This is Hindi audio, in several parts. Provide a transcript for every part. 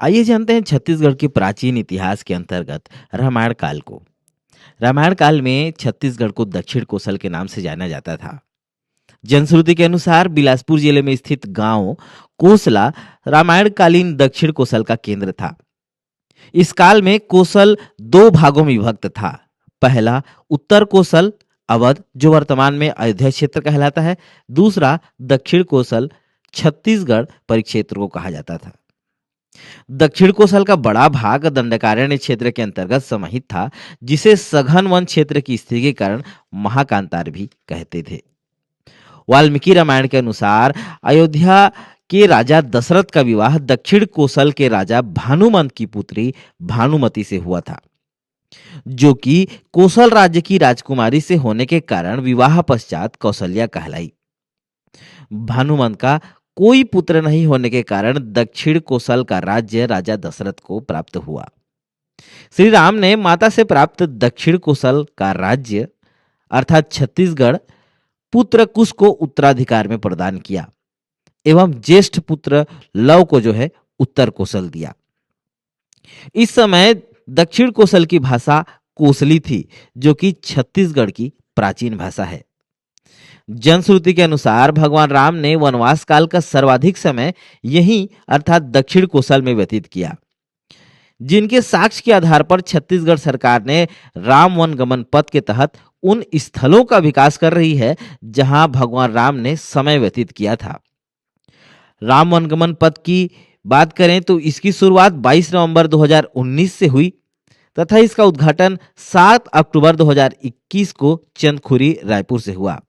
आइए जानते हैं छत्तीसगढ़ के प्राचीन इतिहास के अंतर्गत रामायण काल को। रामायण काल में छत्तीसगढ़ को दक्षिण कोसल के नाम से जाना जाता था। जनश्रुति के अनुसार बिलासपुर जिले में स्थित गांव कोसला रामायण कालीन दक्षिण कोसल का केंद्र था। इस काल में कोसल दो भागों में विभक्त था। पहला उत्तर कोसल अवध, जो वर्तमान में अयोध्या क्षेत्र कहलाता है। दूसरा दक्षिण कोसल छत्तीसगढ़ परिक्षेत्र को कहा जाता था। दक्षिण कोसल का बड़ा भाग दंडकारण्य क्षेत्र के अंतर्गत समाहित था, जिसे सघन वन क्षेत्र की स्थिति के कारण महाकांतार भी कहते थे। वाल्मीकि रामायण के अनुसार अयोध्या के राजा दशरथ का विवाह दक्षिण कोसल के राजा भानुमंत की पुत्री भानुमति से हुआ था, जो कि कोसल राज्य की राजकुमारी से होने के कारण विवाह पश्चात कौशल्या कहलाई। भानुमंत का कोई पुत्र नहीं होने के कारण दक्षिण कोसल का राज्य राजा दशरथ को प्राप्त हुआ। श्री राम ने माता से प्राप्त दक्षिण कोसल का राज्य अर्थात छत्तीसगढ़ पुत्र कुश को उत्तराधिकार में प्रदान किया एवं ज्येष्ठ पुत्र लव को जो है उत्तर कोसल दिया। इस समय दक्षिण कोसल की भाषा कोसली थी, जो कि छत्तीसगढ़ की प्राचीन भाषा है। जनश्रुति के अनुसार भगवान राम ने वनवास काल का सर्वाधिक समय यहीं अर्थात दक्षिण कोसल में व्यतीत किया, जिनके साक्ष्य के आधार पर छत्तीसगढ़ सरकार ने राम वनगमन पथ के तहत उन स्थलों का विकास कर रही है जहां भगवान राम ने समय व्यतीत किया था। राम वनगमन पथ की बात करें तो इसकी शुरुआत 22 नवंबर 2019 से हुई तथा इसका उद्घाटन 7 अक्टूबर 2021 को चंदखुरी रायपुर से हुआ।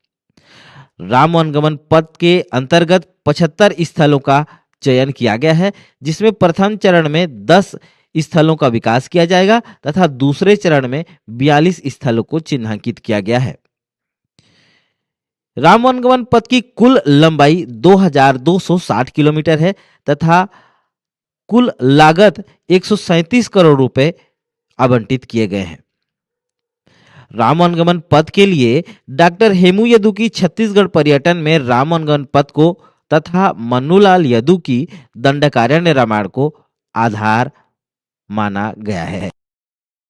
राम वनगमन पथ के अंतर्गत 75 स्थलों का चयन किया गया है, जिसमें प्रथम चरण में 10 स्थलों का विकास किया जाएगा तथा दूसरे चरण में 42 स्थलों को चिन्हांकित किया गया है। राम वनगमन पथ की कुल लंबाई 2260 किलोमीटर है तथा कुल लागत 137 करोड़ रुपए आवंटित किए गए हैं। राम वनगमन पथ के लिए डॉक्टर हेमू यदू की छत्तीसगढ़ पर्यटन में राम वनगमन पथ को तथा मन्नूलाल यदू की दंडकारण्य रामायण को आधार माना गया है।